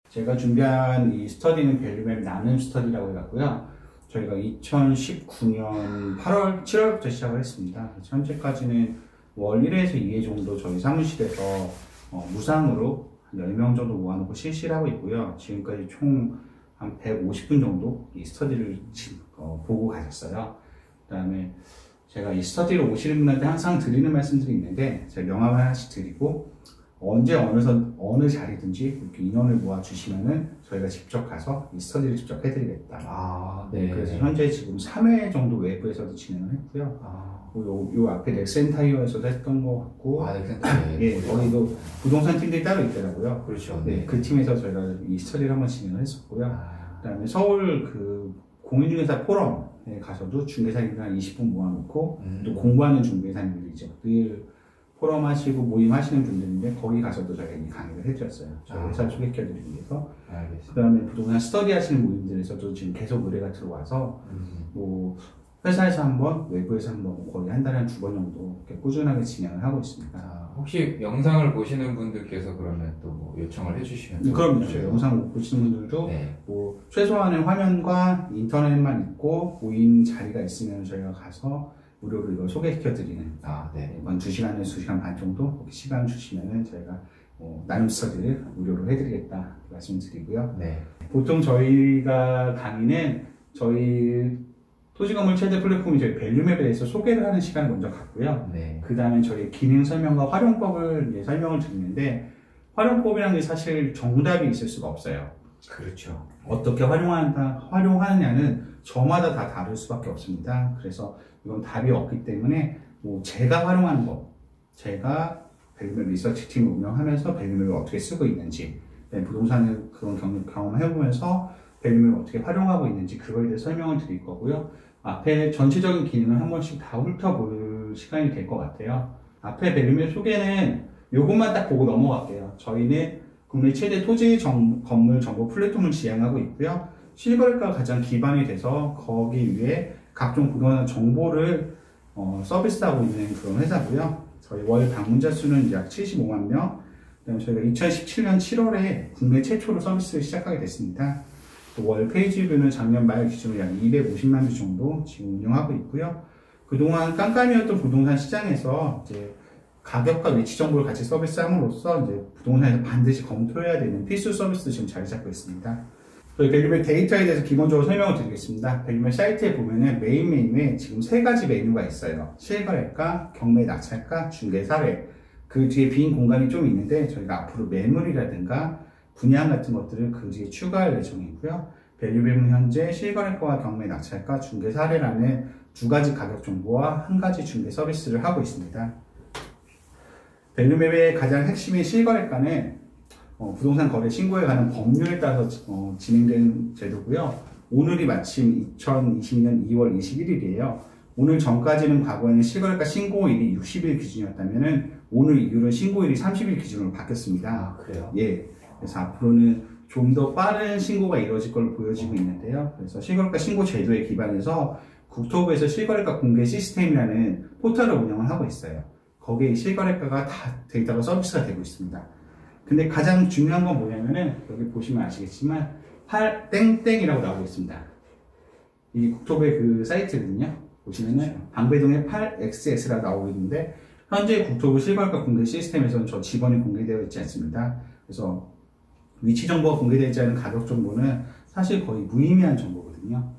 제가 준비한 이 스터디는 밸류맵 나눔 스터디라고 해갖고요. 저희가 2019년 8월, 7월부터 시작을 했습니다. 현재까지는 월 1회에서 2회 정도 저희 사무실에서 무상으로 한 10명 정도 모아놓고 실시를 하고 있고요. 지금까지 총 한 150분 정도 이 스터디를 보고 가셨어요. 그 다음에 제가 이 스터디로 오시는 분한테 항상 드리는 말씀들이 있는데, 제가 명함을 하나씩 드리고, 언제 어느 자리든지 이렇게 인원을 모아주시면은 저희가 직접 가서 이 스터디를 직접 해드리겠다. 네. 그래서 현재 지금 3회 정도 외부에서도 진행을 했고요. 요 앞에 넥센타이어에서도 했던 것 같고, 예, 거기도 부동산 팀들이 따로 있더라고요. 그렇죠. 네, 그 팀에서 저희가 이 스터디를 한번 진행을 했었고요. 그 다음에 서울 그 공인중개사 포럼에 가서도 중개사님들 한 20분 모아놓고, 또 공부하는 중개사님들이죠. 늘 포럼 하시고 모임 하시는 분들인데, 거기 가서도 저희가 이 강의를 해드렸어요. 저희 회사를 소개시켜드리기 위해서. 알겠습니다. 그 다음에 부동산 스터디 하시는 모임들에서도 지금 계속 의뢰가 들어와서, 뭐, 회사에서 한 번, 외부에서 한 번, 거의 한 달에 한 2번 정도 이렇게 꾸준하게 진행을 하고 있습니다. 혹시 영상을 보시는 분들께서 그러면 또 뭐 요청을 해주시면? 그럼요. 저희 영상 보시는 분들도 뭐 최소한의 화면과 인터넷만 있고 모임 자리가 있으면 저희가 가서 무료로 이걸 소개시켜드리는 이번 2시간에서 2시간 반 정도 시간 주시면은 저희가 나눔 스터디를 무료로 해드리겠다 말씀드리고요. 보통 저희가 강의는 저희 토지건물 최대 플랫폼이 저희 밸류맵에 대해서 소개를 하는 시간을 먼저 갖고요. 네. 그 다음에 저희 기능 설명과 활용법을 이제 설명을 드리는데, 활용법이라는 게 사실 정답이 있을 수가 없어요. 그렇죠. 어떻게 활용하느냐는 저마다 다 다를 수밖에 없습니다. 그래서 이건 답이 없기 때문에 뭐 제가 활용하는 법, 제가 밸류맵 리서치 팀을 운영하면서 밸류맵을 어떻게 쓰고 있는지, 부동산을 그런 경험을 해보면서 밸류맵을 어떻게 활용하고 있는지 그거에 대해 설명을 드릴 거고요. 앞에 전체적인 기능을 한 번씩 다 훑어볼 시간이 될 것 같아요. 앞에 밸류맵 소개는 요것만 딱 보고 넘어갈게요. 저희는 국내 최대 토지 건물 정보 플랫폼을 지향하고 있고요. 실거래가가 가장 기반이 돼서 거기 위에 각종 부동산 정보를 서비스하고 있는 그런 회사고요. 저희 월 방문자 수는 약 75만 명. 그다음에 저희가 2017년 7월에 국내 최초로 서비스를 시작하게 됐습니다. 월 페이지 뷰는 작년 말 기준으로 약 250만 뷰 정도 지금 운영하고 있고요. 그동안 깜깜이었던 부동산 시장에서 이제 가격과 위치 정보를 같이 서비스함으로써 이제 부동산에서 반드시 검토해야 되는 필수 서비스 지금 자리 잡고 있습니다. 저희 밸류맵 데이터에 대해서 기본적으로 설명을 드리겠습니다. 밸류맵 사이트에 보면은 메인 메뉴에 지금 3가지 메뉴가 있어요. 실거래가, 경매 낙찰가, 중개 사례. 그 뒤에 빈 공간이 좀 있는데 저희가 앞으로 매물이라든가 분양 같은 것들을 그 뒤에 추가할 예정이고요. 밸류맵은 현재 실거래가와 경매 낙찰가, 중개 사례라는 2가지 가격 정보와 1가지 중개 서비스를 하고 있습니다. 밸류맵의 가장 핵심인 실거래가는 부동산 거래 신고에 관한 법률에 따라서 진행된 제도고요. 오늘이 마침 2020년 2월 21일이에요. 오늘 전까지는 과거에는 실거래가 신고일이 60일 기준이었다면은 오늘 이후로 신고일이 30일 기준으로 바뀌었습니다. 그래요? 예. 그래서 앞으로는 좀 더 빠른 신고가 이루어질 걸로 보여지고 있는데요. 그래서 실거래가 신고 제도에 기반해서 국토부에서 실거래가 공개 시스템이라는 포털을 운영을 하고 있어요. 거기에 실거래가가 다 데이터가 서비스가 되고 있습니다. 근데 가장 중요한 건 뭐냐면은 여기 보시면 아시겠지만 8땡땡이라고 나오고 있습니다. 이 국토부의 그 사이트거든요. 보시면은 방배동에 8XS라고 나오고 있는데, 현재 국토부 실거래가 공개 시스템에서는 저 지번이 공개되어 있지 않습니다. 그래서 위치 정보가 공개되어 있지 않은 가격 정보는 사실 거의 무의미한 정보거든요.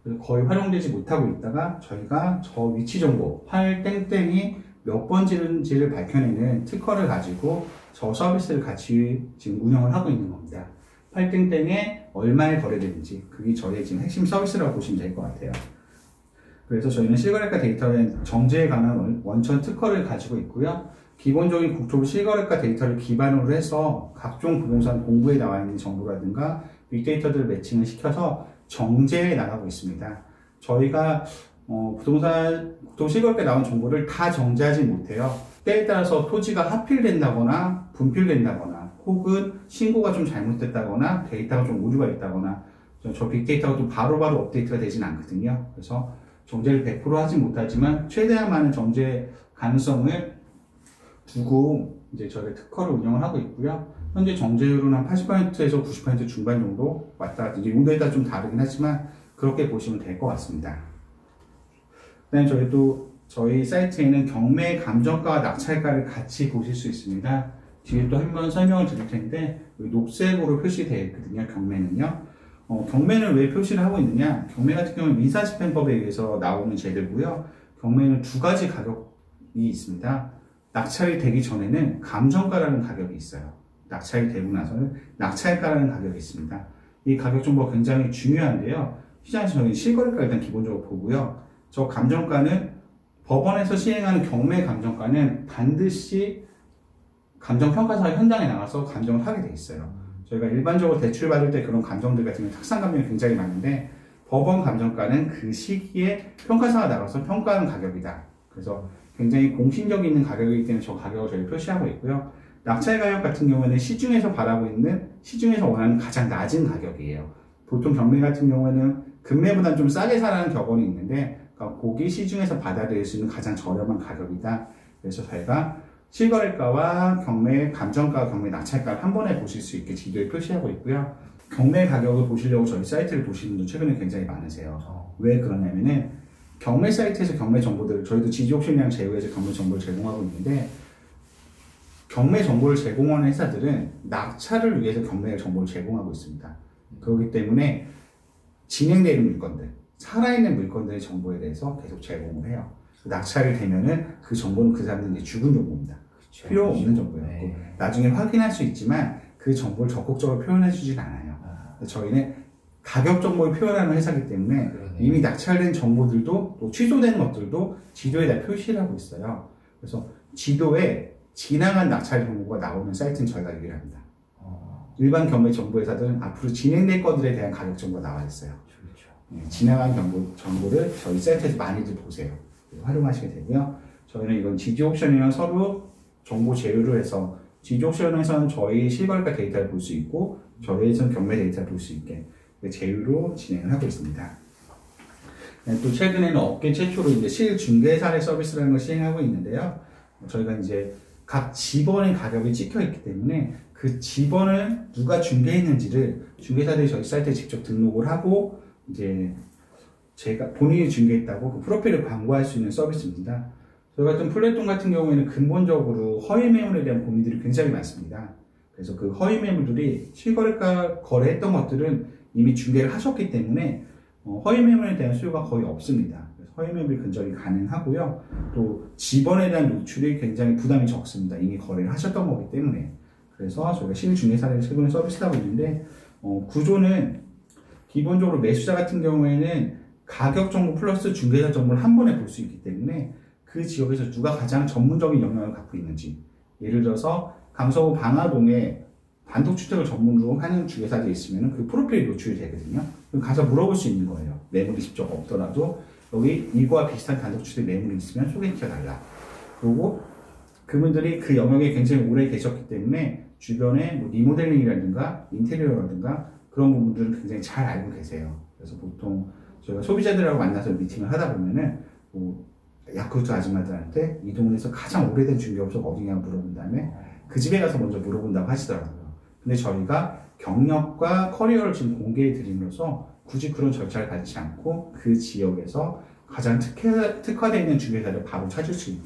그래서 거의 활용되지 못하고 있다가 저희가 저 위치 정보 8땡땡이 몇 번지를 밝혀내는 특허를 가지고 저 서비스를 같이 지금 운영을 하고 있는 겁니다. 8땡땡에 얼마에 거래되는지 그게 저희의 지금 핵심 서비스라고 보시면 될 것 같아요. 그래서 저희는 실거래가 데이터에 정제에 관한 원천 특허를 가지고 있고요. 기본적인 국토부 실거래가 데이터를 기반으로 해서 각종 부동산 공부에 나와 있는 정보라든가 빅데이터들을 매칭을 시켜서 정제해 나가고 있습니다. 저희가 국토부 실거래가에 나온 정보를 다 정제하지 못해요. 때에 따라서 토지가 하필된다거나 분필된다거나 혹은 신고가 좀 잘못됐다거나 데이터가 좀 오류가 있다거나 저 빅데이터가 또 바로바로 업데이트가 되진 않거든요. 그래서 정제를 100% 하진 못하지만 최대한 많은 정제 가능성을 두고 이제 저희가 특허를 운영을 하고 있고요. 현재 정제율은 한 80%에서 90% 중반 정도 왔다 갔다, 이제 용도에 따라 좀 다르긴 하지만 그렇게 보시면 될 것 같습니다. 그다음에 저희 사이트에는 경매 감정가와 낙찰가를 같이 보실 수 있습니다. 뒤에 또 한번 설명을 드릴 텐데 여기 녹색으로 표시되어 있거든요. 경매는요. 경매는 왜 표시를 하고 있느냐? 경매 같은 경우는 민사집행법에 의해서 나오는 제도고요. 경매는 두 가지 가격이 있습니다. 낙찰이 되기 전에는 감정가라는 가격이 있어요. 낙찰이 되고 나서는 낙찰가라는 가격이 있습니다. 이 가격 정보가 굉장히 중요한데요. 시장에서 저희는 실거래가 일단 기본적으로 보고요. 저 감정가는 법원에서 시행하는 경매 감정가는 반드시 감정평가사 현장에 나가서 감정을 하게 돼 있어요. 저희가 일반적으로 대출 받을 때 그런 감정들 같은 경우 탁상 감정이 굉장히 많은데 법원 감정가는 그 시기에 평가사가 나가서 평가하는 가격이다. 그래서 굉장히 공신력 있는 가격이기 때문에 저 가격을 저희 표시하고 있고요. 낙찰 가격 같은 경우에는 시중에서 바라고 있는, 시중에서 원하는 가장 낮은 가격이에요. 보통 경매 같은 경우에는 금매보다는 좀 싸게 사라는 격언이 있는데 그러니까 고기 시중에서 받아들일 수 있는 가장 저렴한 가격이다. 그래서 저희가 실거래가와 경매 감정가, 경매 낙찰가를 한 번에 보실 수 있게 지도에 표시하고 있고요. 경매 가격을 보시려고 저희 사이트를 보시는 분 최근에 굉장히 많으세요. 왜 그러냐면은 경매 사이트에서 경매 정보들을, 저희도 지지옥션이랑 제휴해서 경매 정보를 제공하고 있는데 경매 정보를 제공하는 회사들은 낙찰을 위해서 경매 정보를 제공하고 있습니다. 그렇기 때문에 진행되는 물건들, 살아있는 물건들의 정보에 대해서 계속 제공을 해요. 낙찰이 되면은 그 정보는 그 사람들이 이제 죽은 정보입니다. 그렇죠. 필요 없는 정보였고 네. 나중에 확인할 수 있지만 그 정보를 적극적으로 표현해 주진 않아요. 저희는 가격 정보를 표현하는 회사이기 때문에 그러네. 이미 낙찰된 정보들도 또 취소된 것들도 지도에 다 표시를 하고 있어요. 그래서 지도에 지나간 낙찰 정보가 나오는 사이트는 저희가 유일합니다. 일반 경매 정보회사들은 앞으로 진행될 것들에 대한 가격 정보가 나와 있어요. 그렇죠. 네, 지나간 정보를 저희 사이트에서 많이들 보세요. 활용하시게 되고요. 저희는 이건 지지옥션이랑 서로 정보 제휴를 해서 지지옥션에서는 저희 실거래가 데이터를 볼 수 있고 저희에서는 경매 데이터를 볼 수 있게 제휴로 진행을 하고 있습니다. 네, 또 최근에는 업계 최초로 이제 실중개 사례 서비스라는 걸 시행하고 있는데요. 저희가 이제 각 지번의 가격이 찍혀 있기 때문에 그 지번을 누가 중개했는지를 중개사들이 저희 사이트에 직접 등록을 하고 이제 제가 본인이 중개했다고 그 프로필을 광고할 수 있는 서비스입니다. 저희 같은 플랫폼 같은 경우에는 근본적으로 허위 매물에 대한 고민들이 굉장히 많습니다. 그래서 그 허위 매물들이 실거래가 거래했던 것들은 이미 중개를 하셨기 때문에 허위 매물에 대한 수요가 거의 없습니다. 그래서 허위 매물이 근절이 가능하고요. 또 지번에 대한 노출이 굉장히 부담이 적습니다. 이미 거래를 하셨던 거기 때문에. 그래서 저희가 실중개사를 최근에 서비스하고 있는데 구조는 기본적으로 매수자 같은 경우에는 가격 정보 플러스 중개사 정보를 한 번에 볼 수 있기 때문에 그 지역에서 누가 가장 전문적인 역량을 갖고 있는지, 예를 들어서 강서구 방화동에 단독주택을 전문으로 하는 중개사들이 있으면 그 프로필이 노출이 되거든요. 그럼 가서 물어볼 수 있는 거예요. 매물이 직접 없더라도 여기 이거와 비슷한 단독주택 매물이 있으면 소개시켜달라. 그리고 그분들이 그 영역에 굉장히 오래 계셨기 때문에 주변에 뭐 리모델링이라든가 인테리어라든가 그런 부분들은 굉장히 잘 알고 계세요. 그래서 보통 저희가 소비자들하고 만나서 미팅을 하다 보면은 뭐 야쿠르트 아줌마들한테 이 동네에서 가장 오래된 중개업소가 어디냐고 물어본 다음에 그 집에 가서 먼저 물어본다고 하시더라고요. 근데 저희가 경력과 커리어를 지금 공개해 드림으로써 굳이 그런 절차를 밟지 않고 그 지역에서 가장 특화되어 있는 중개사를 바로 찾을 수 있는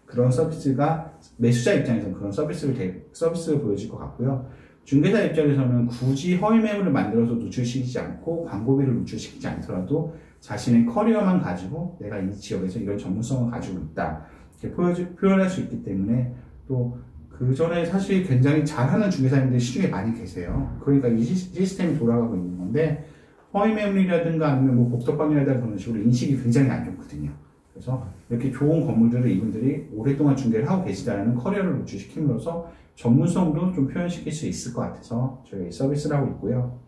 그런 서비스가 매수자 입장에서는 그런 서비스를 보여줄 것 같고요. 중개사 입장에서는 굳이 허위 매물을 만들어서 노출시키지 않고 광고비를 노출시키지 않더라도 자신의 커리어만 가지고 내가 이 지역에서 이런 전문성을 가지고 있다 이렇게 표현할 수 있기 때문에 또 그 전에 사실 굉장히 잘하는 중개사님들이 시중에 많이 계세요. 그러니까 이 시스템이 돌아가고 있는 건데 허위 매물이라든가 아니면 뭐 복덕방이라든가 그런 식으로 인식이 굉장히 안 좋거든요. 그래서 이렇게 좋은 건물들을 이분들이 오랫동안 중개를 하고 계시다는 커리어를 노출시킴으로써 전문성도 좀 표현시킬 수 있을 것 같아서 저희가 이 서비스를 하고 있고요.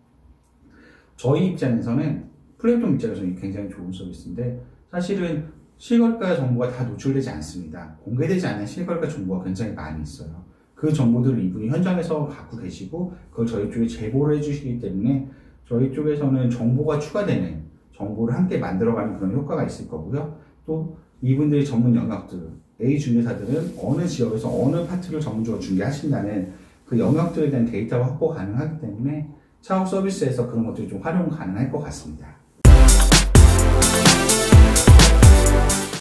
저희 입장에서는 플랫폼 입장에서는 굉장히 좋은 서비스인데 사실은 실거래가 정보가 다 노출되지 않습니다. 공개되지 않은 실거래가 정보가 굉장히 많이 있어요. 그 정보들을 이분이 현장에서 갖고 계시고 그걸 저희 쪽에 제보를 해주시기 때문에 저희 쪽에서는 정보가 추가되는 정보를 함께 만들어가는 그런 효과가 있을 거고요. 또 이분들의 전문 영역들, A 중개사들은 어느 지역에서 어느 파트를 전문적으로 중개하신다는 그 영역들에 대한 데이터가 확보 가능하기 때문에 차후 서비스에서 그런 것들이 좀 활용 가능할 것 같습니다.